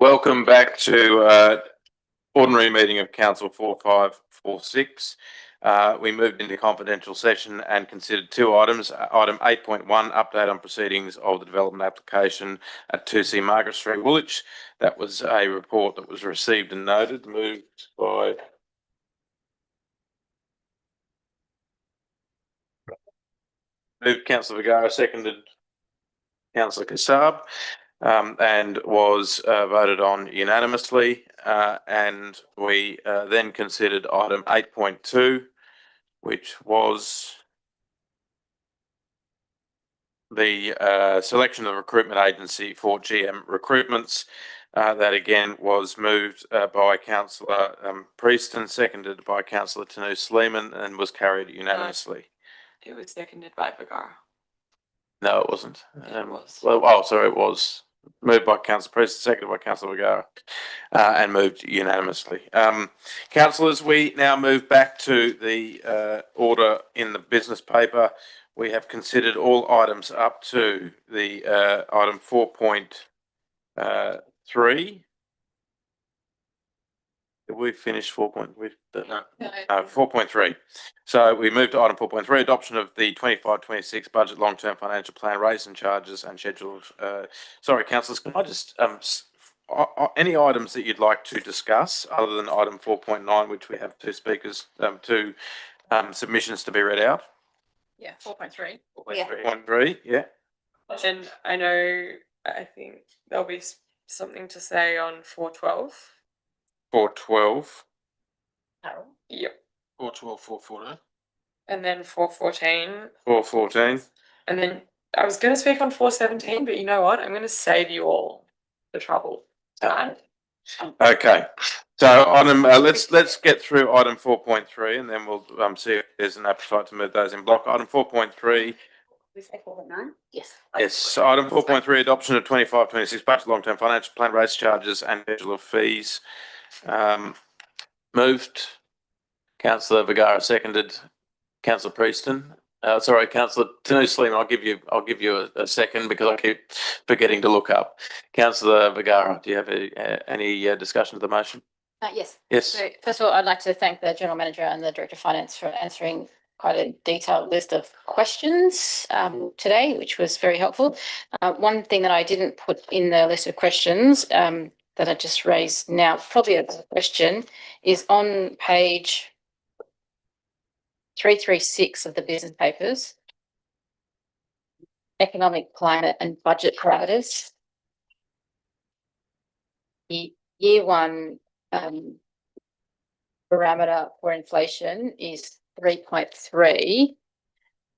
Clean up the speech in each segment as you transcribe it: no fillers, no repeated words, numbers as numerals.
Welcome back to ordinary meeting of Council 4546. We moved into confidential session and considered two items. Item 8.1, update on proceedings of the development application at 2C Margaret Street, Woolwich. That was a report that was received and noted, moved by Councillor Vergara, seconded Councillor Kassab. And was voted on unanimously. And we then considered item 8.2, which was the selection of the recruitment agency for GM recruitments. That again was moved by Councillor Prieston, seconded by Councillor Tanu Sleeman, and was carried unanimously. It was seconded by Vergara. No, it wasn't. It was. Well, sorry, it was. Moved by Councillor Prieston, seconded by Councillor Vergara, and moved unanimously. Councillors, we now move back to the order in the business paper. We have considered all items up to the item 4.3. Did we finish 4.3? No. 4.3. So we moved to item 4.3, adoption of the 25-26 budget long-term financial plan, rates and charges and schedules. Sorry, councillors, can I just any items that you'd like to discuss other than item 4.9, which we have two speakers, two submissions to be read out? Yeah, 4.3. 4.3, yeah. And I think there'll be something to say on 4.12. 4.12. Yep. 4.12, 4.14. And then 4.14. 4.14. And then I was going to speak on 4.17, but you know what? I'm going to save you all the trouble tonight. Okay. So item, let's get through item 4.3, and then we'll see if there's an appetite to move those in block. Item 4.3. We say 4.9? Yes. Yes. So item 4.3, adoption of 25-26 budget long-term financial plan, rates, charges, and schedule of fees. Moved. Councillor Vergara, seconded. Councillor Prieston. Sorry, Councillor Tanu Sleeman, I'll give you a second because I keep forgetting to look up. Councillor Vergara, do you have any discussion of the motion? Yes. Yes. So first of all, I'd like to thank the General Manager and the Director of Finance for answering quite a detailed list of questions today, which was very helpful. One thing that I didn't put in the list of questions that I just raised now, probably a question, is on page 336 of the business papers, economic climate and budget parameters. The year one parameter for inflation is 3.3.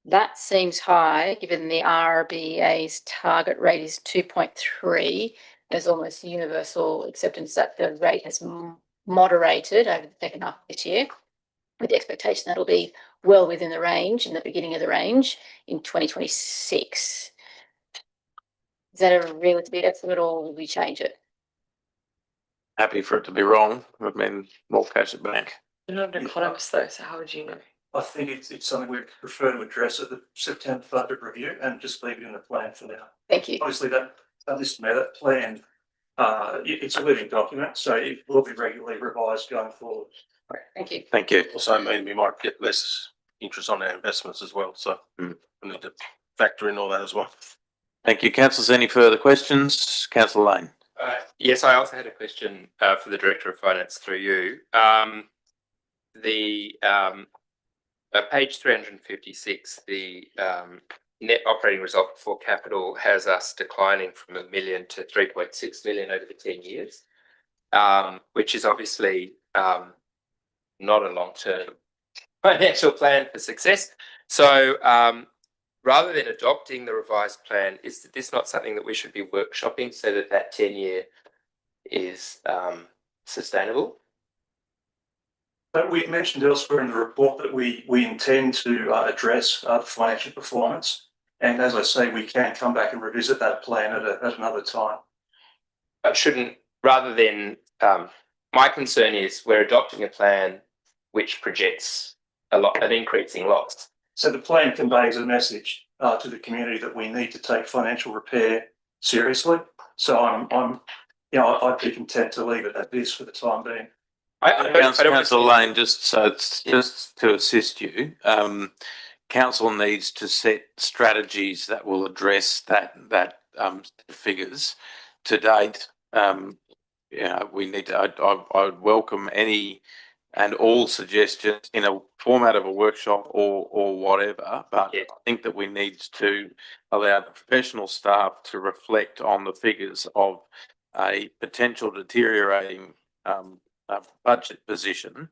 That seems high given the RBA's target rate is 2.3. There's almost universal acceptance that the rate has moderated over the second half of this year, with the expectation that it'll be well within the range, in the beginning of the range, in 2026. Is that a realistic estimate, or will we change it? Happy for it to be wrong. Would mean more cash at bank. You're not an economist though, so how would you know? I think it's something we'd prefer to address at the September budget review and just leave it in the plan for now. Thank you. Obviously, that plan, it's a living document, so it will be regularly revised going forward. Thank you. Thank you. Also mean we might get less interest on our investments as well, so we need to factor in all that as well. Thank you. Councillors, any further questions? Councillor Lane. Yes, I also had a question for the Director of Finance through you. Page 356, the net operating result before capital has us declining from $1 million to 3.6 million over the 10 years, which is obviously not a long-term financial plan for success. So rather than adopting the revised plan, is this not something that we should be workshopping so that that 10-year is sustainable? But we mentioned elsewhere in the report that we intend to address the financial performance. And as I say, we can come back and revisit that plan at another time. But shouldn't, rather than, my concern is we're adopting a plan which projects an increasing loss. So the plan conveys a message to the community that we need to take financial repair seriously. So I'm you know, I'd be content to leave it at this for the time being. I don't Councillor want to- Lane, just to assist you, council needs to set strategies that will address that figures. To date, we need to. I would welcome any and all suggestions in a format of a workshop or whatever, but Yeah. I think that we need to allow the professional staff to reflect on the figures of a potential deteriorating budget position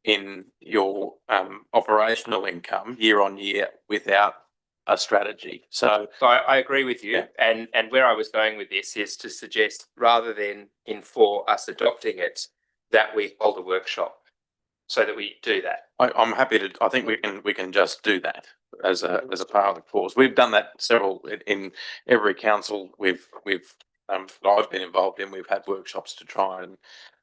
in your operational income year on year without a strategy. So So I agree with you, Yeah. and where I was going with this is to suggest rather than for us adopting it, that we hold a workshop so that we do that. I'm happy to. I think we can just do that as a part of the course. We've done that in every council that I've been involved in. We've had workshops to try and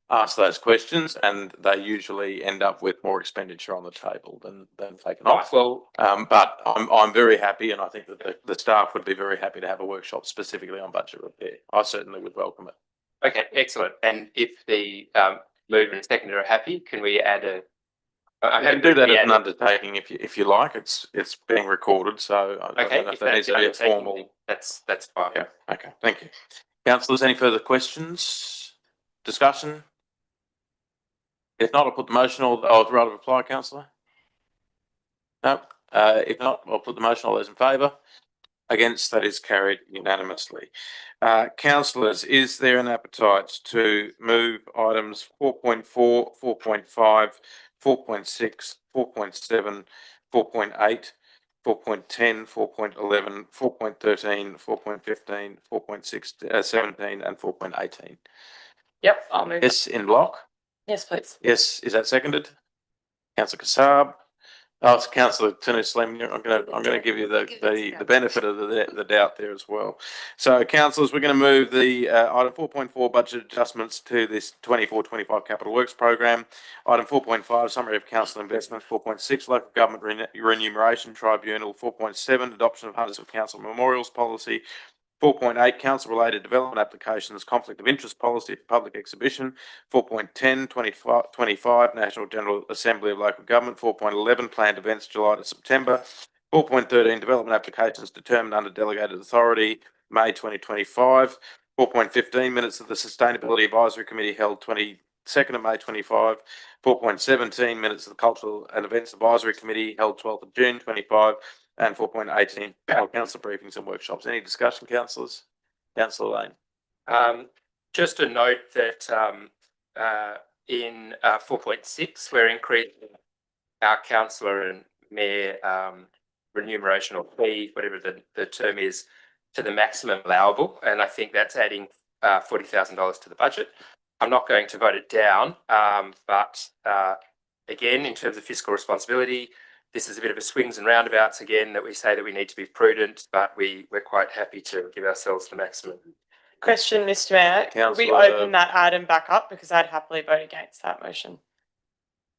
ask those questions, and they usually end up with more expenditure on the table than taken Right, off. well, But I'm very happy, and I think that the staff would be very happy to have a workshop specifically on budget repair. I certainly would welcome it. okay, excellent. And if the mover and seconder are happy, can we add a? You can do that as an undertaking if you like. It's being recorded, so I Okay, don't know if if that needs that's to be a undertaking, formal. that's fine. Yeah. Okay. Thank you, councillors. Any further questions? Discussion? If not, I'll put the motion. Or I'd rather reply, councillor. No. If not, I'll put the motion. All those in favour? Against? That is carried unanimously. Councillors, is there an appetite to move items 4.4, 4.5, 4.6, 4.7, 4.8, 4.10, 4.11, 4.13, 4.15, 4.17, and 4.18? Yep, I'll move. Yes, in block? Yes, please. Yes, is that seconded? Councillor Kassab? Oh, it's Councillor Tunu-Sleeman. I'm going to give you the benefit of the doubt there as well. So, councillors, we're going to move the item 4.4 budget adjustments to this 24-25 capital works program. Item 4.5 summary of council investments. 4.6 local government remuneration tribunal. 4.7 adoption of Hunters of Council memorials policy. 4.8 council related development applications, conflict of interest policy for public exhibition. 4.10 25 National General Assembly of Local Government. 4.11 planned events July to September. 4.13 development applications determined under delegated authority May 2025. 4.15 minutes of the Sustainability Advisory Committee held 22nd of May 25. 4.17 minutes of the Cultural and Events Advisory Committee held 12th of June 25. And 4.18 council briefings and workshops. Any discussion, councillors? Councillor Lane. Just a note that in 4.6, we're increasing our councillor and mayor remuneration or fee, whatever the term is, to the maximum allowable, and I think that's adding $40,000 to the budget. I'm not going to vote it down, but again, in terms of fiscal responsibility, this is a bit of a swings and roundabouts again that we say that we need to be prudent, but we're quite happy to give ourselves the maximum. Question, Mr. Mayor. Can we open that item back up, because I'd happily vote against that motion.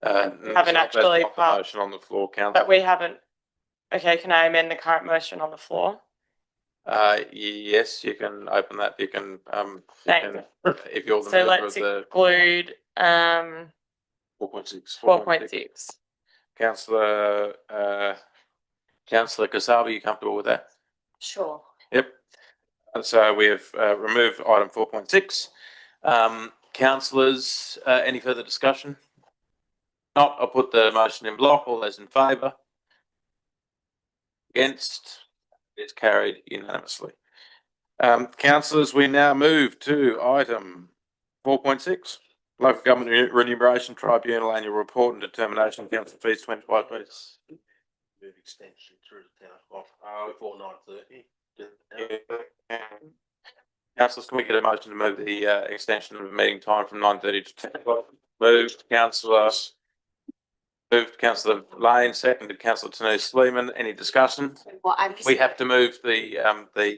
Haven't actually that's not the motion on the floor, councillor. But we haven't. Okay, can I amend the current motion on the floor? Yes, you can open that. You can if you're the So mover let's of the include 4.6. 4.6. Councillor Kassab, are you comfortable with that? Sure. Yep. And so we have removed item 4.6. Councillors, any further discussion? Not, I'll put the motion in block. All those in favour? Against? It's carried unanimously. Councillors, we now move to item 4.6. Local Government Remuneration Tribunal Annual Report and Determination of Council Fees 25. Move extension through the 10 o'clock before 9:30. Councillors, can we get a motion to move the extension of the meeting time from 9:30 to 10 o'clock? Moved, Councillor Lane, seconded Councillor Tanu-Sleeman. Any discussion? Well, We have to move the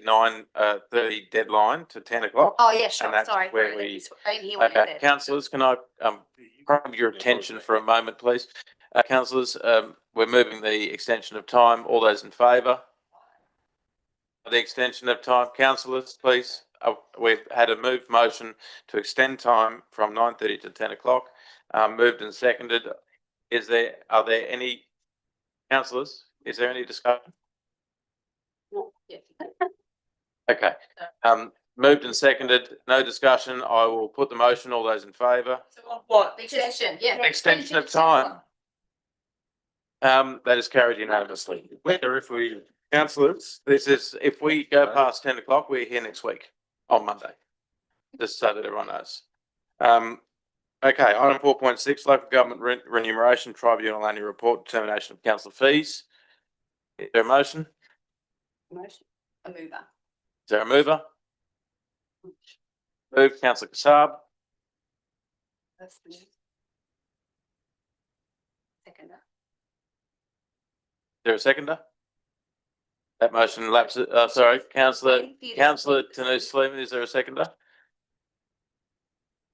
9:30 deadline to 10 o'clock. Oh, yeah, sure. And that's Sorry. where I we. didn't hear what you Okay, said. councillors, can I grab your attention for a moment, please? Councillors, we're moving the extension of time. All those in favour? The extension of time, councillors, please. we've had a motion to extend time from 9:30 to 10 o'clock. Moved and seconded. Are there any councillors? Is there any discussion? Okay. Moved and seconded. No discussion. I will put the motion. All those in favour? So what? Extension, yeah. Extension of time. That is carried unanimously. Whether if we, councillors, if we go past 10 o'clock, we're here next week on Monday. Just so that everyone knows. Okay, item 4.6, local government remuneration tribunal annual report, determination of council fees. Is there a motion? Motion. A mover. Is there a mover? Move, councillor Kassab. That's me. Seconder. Is there a seconder? That motion lapses. Sorry, councillor Tanus Sleeman, is there a seconder?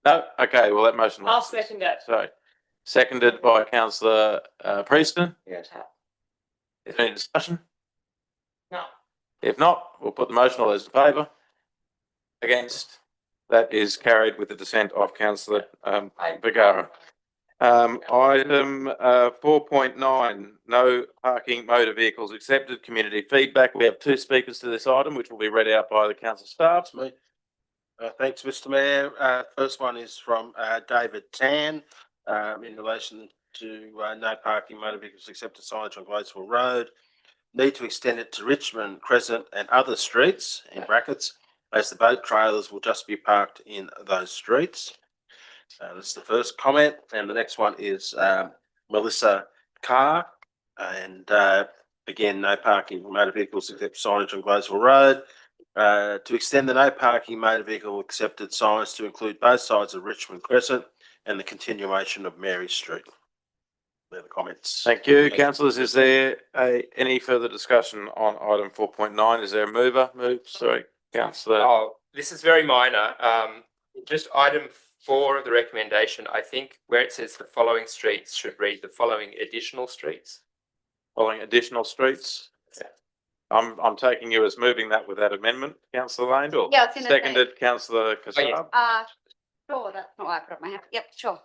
No? Okay, well, that motion I'll lapses. second it. Sorry. Seconded by councillor Prieston. Yes. Is there any discussion? No. If not, we'll put the motion. All those in favour? Against? That is carried with the dissent of councillor Vergara. Item 4.9, no parking motor vehicles accepted, community feedback. We have two speakers to this item, which will be read out by the council staff. That's me. Thanks, Mr Mayor. First one is from David Tan in relation to no parking motor vehicles accepted signage on Gladesville Road. Need to extend it to Richmond, Crescent and other streets, in brackets, as the boat trailers will just be parked in those streets. That's the first comment. And the next one is Melissa Carr. And again, no parking motor vehicles except signage on Gladesville Road. To extend the no parking motor vehicle accepted signs to include both sides of Richmond Crescent and the continuation of Mary Street. They're the comments. Thank you, councillors. Is there any further discussion on item 4.9? Is there a mover? Sorry, councillor. Oh, this is very minor. Just item 4 of the recommendation, I think where it says the following streets should read the following additional streets. Following additional streets. I'm taking you as moving that with that amendment, councillor Lane. Yeah, I was gonna say- Seconded, councillor Kassab. Sure, that's not why I put up my hand. Yep, sure.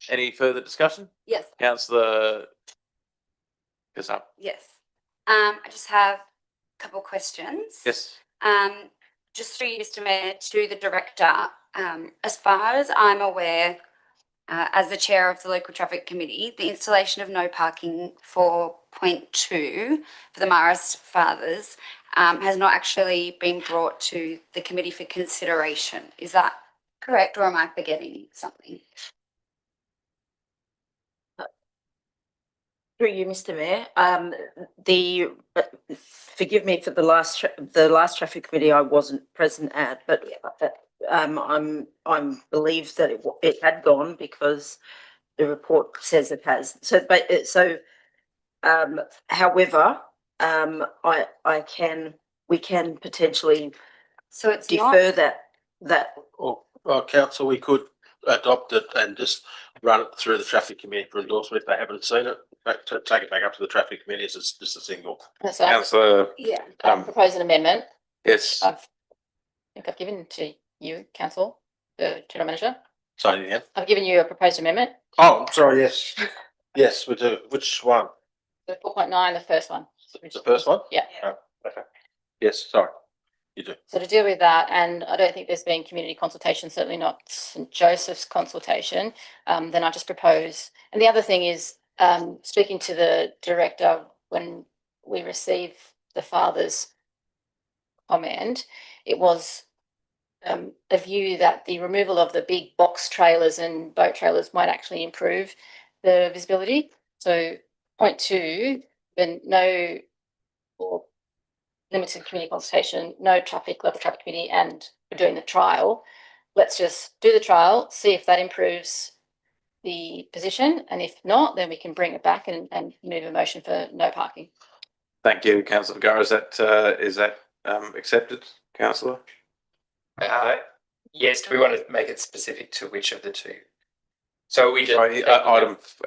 Any further discussion? Yes, Councillor Kassab. yes. I just have a couple of questions. Yes. Just through you, Mr Mayor, to the director, as far as I'm aware, as the chair of the local traffic committee, the installation of no parking for 0.2 for the Marist Fathers has not actually been brought to the committee for consideration. Is that correct, or am I forgetting something? Through you, Mr Mayor, forgive me for the last traffic committee I wasn't present at, but I'm believed that it had gone because the report says it has. However, we can potentially So it's not. defer that. Well, council, we could adopt it and just run it through the traffic committee for endorsement if they haven't seen it. Take it back up to the traffic committee as just a single. So Councillor. Yeah. propose an amendment. Yes. I think I've given to you, council, the general manager. Sorry, again. I've given you a proposed amendment. Oh, sorry. Yes, yes, we do. Which one? The 4.9, the first one. The first one? Yeah. Oh, okay. Yes, sorry. You do. So to deal with that, and I don't think there's been community consultation, certainly not St Joseph's consultation, then I just propose, and the other thing is, speaking to the director, when we received the father's comment, it was a view that the removal of the big box trailers and boat trailers might actually improve the visibility. So 0.2, then no, or limited community consultation, no local traffic committee, and we're doing the trial. Let's just do the trial, see if that improves the position, and if not, then we can bring it back and move a motion for no parking. Thank you, councillor Vergara. Is that accepted, councillor? Yes, do we want to make it specific to which of the two? So we just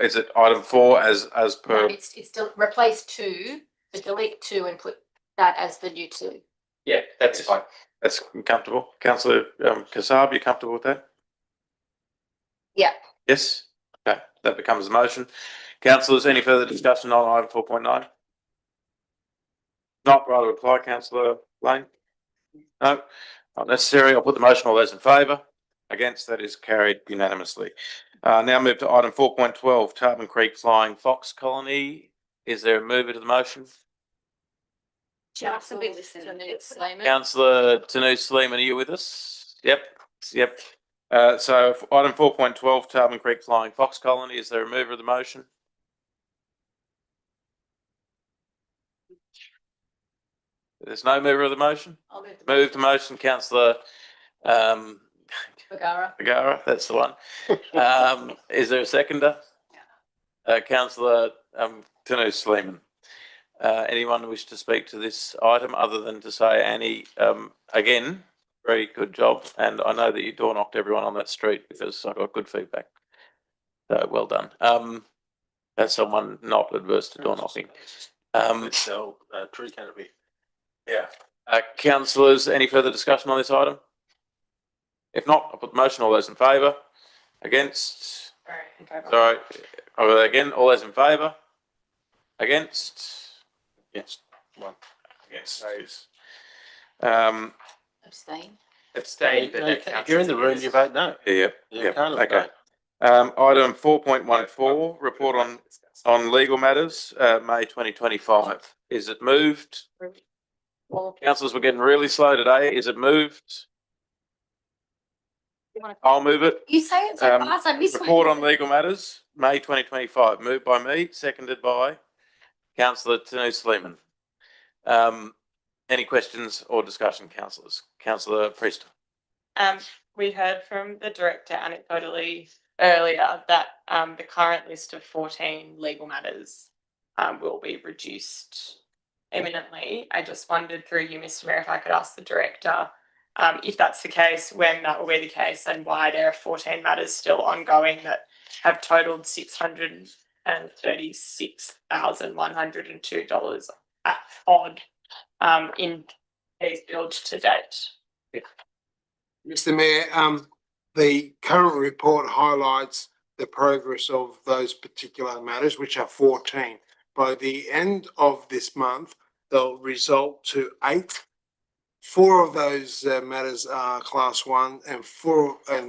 Is it item 4 as per? No, it's still replace 2, but delete 2 and put that as the new 2. Yeah, that's fine. That's comfortable. Councillor Kassab, you comfortable with that? Yeah. Yes? Okay, that becomes the motion. Councillors, any further discussion on item 4.9? Not, rather reply, Councillor Lane? No, not necessary. I'll put the motion. All those in favour? Against, that is carried unanimously. Now move to item 4.12, Tarpon Creek Flying Fox Colony. Is there a mover to the motion? Just a bit listening. Councillor Tanu Sleeman, are you with us? Yep, yep. So for item 4.12, Tarpon Creek Flying Fox Colony, is there a mover of the motion? There's no mover of the motion? I'll move Move the motion, Councillor Bagara. that's the one. Is there a seconder? Councillor Tanu Sleeman. Anyone wish to speak to this item other than to say, Annie, again, very good job. And I know that you door knocked everyone on that street because I got good feedback. So well done. That's someone not adverse to door knocking. So, tree canopy. Yeah. Councillors, any further discussion on this item? If not, I'll put the motion. All those in favour? Against? Sorry. Again, all those in favour? Against? Yes. One. Against. Abstain. Abstain, but No, that if counts you're in as the a room, yes. you vote no. Yeah. You can't abstain. Okay. Item 4.14, report on legal matters, May 2025. Is it moved? Councillors, we're getting really slow today. Is it moved? I'll move it. You say it so fast, I miss Report on legal matters, May 2025, moved by me, seconded by Councillor Tanu Sleeman. Any questions or discussion, councillors? Councillor Priest. We heard from the director anecdotally earlier that the current list of 14 legal matters will be reduced imminently. I just wondered through you, Mr. Mayor, if I could ask the director if that's the case, when that will be the case, and why there are 14 matters still ongoing that have totaled $636,102 odd in fees billed to date. Mr. Mayor, the current report highlights the progress of those particular matters, which are 14. By the end of this month, they'll result to 8. 4 of those matters are class 1 and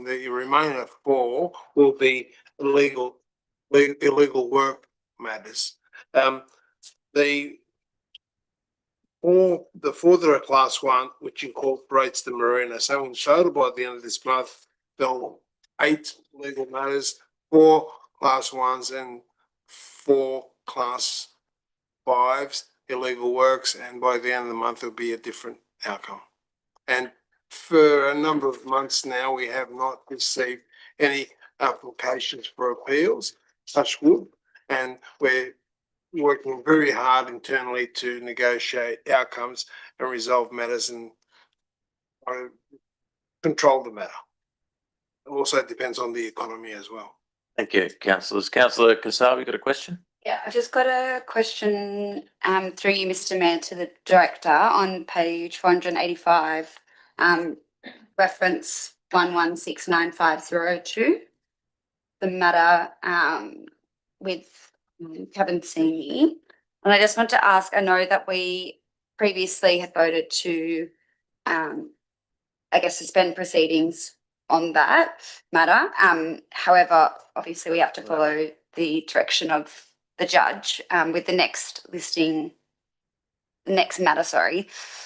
the remainder 4 will be illegal work matters. The 4 that are class 1, which incorporates the marina. So in total, by the end of this month, there'll 8 legal matters, 4 class 1s and 4 class 5s, illegal works, and by the end of the month, it'll be a different outcome. And for a number of months now, we have not received any applications for appeals, touch wood, and we're working very hard internally to negotiate outcomes and resolve matters and control the matter. It also depends on the economy as well. Thank you, councillors. Councillor Kassab, you got a question? Yeah, I've just got a question through you, Mr. Mayor, to the director on page 485, reference 11695002. The matter with Cavazzini. And I just want to ask, I know that we previously had voted to suspend proceedings on that matter. However, obviously we have to follow the direction of the judge with the next matter,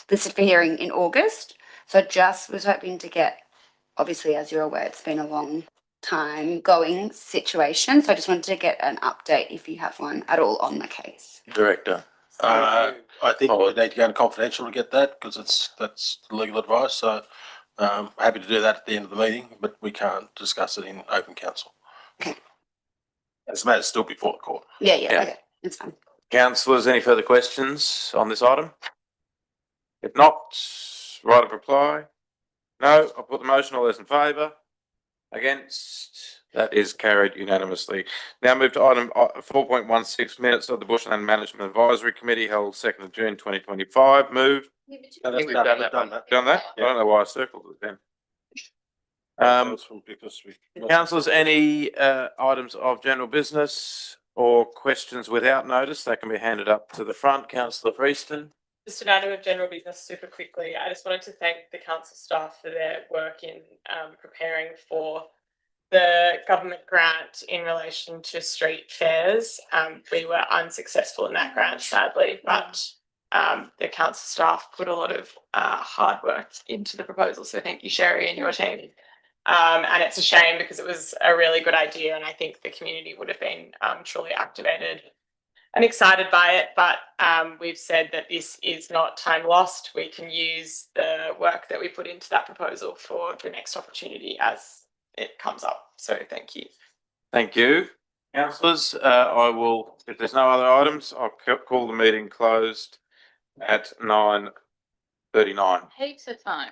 listed for hearing in August. So I just was hoping to get, obviously, as you're aware, it's been a long time going situation. So I just wanted to get an update if you have one at all on the case. Director. I think we need to go into confidential to get that because that's legal advice. So happy to do that at the end of the meeting, but we can't discuss it in open council. Okay. This matter's still before the court. Yeah, okay, that's fine. Councillors, any further questions on this item? If not, right of reply. No, I'll put the motion. All those in favour? Against? That is carried unanimously. Now move to item 4.16, minutes of the Bushland Management Advisory Committee held 2nd of June 2025. Moved. I think we've done that one. Done that? I don't know why I circled it then. Because we. Councillors, any items of general business or questions without notice, they can be handed up to the front. Councillor Prieston. Just an item of general business super quickly. I just wanted to thank the council staff for their work in preparing for the government grant in relation to street fairs. We were unsuccessful in that grant, sadly, but the council staff put a lot of hard work into the proposal. So thank you, Sherry, and your team. And it's a shame because it was a really good idea, and I think the community would have been truly activated and excited by it. But we've said that this is not time lost. We can use the work that we put into that proposal for the next opportunity as it comes up. So thank you. Thank you. Councillors, I will, if there's no other items, I'll call the meeting closed at 9:39. Heaps of time.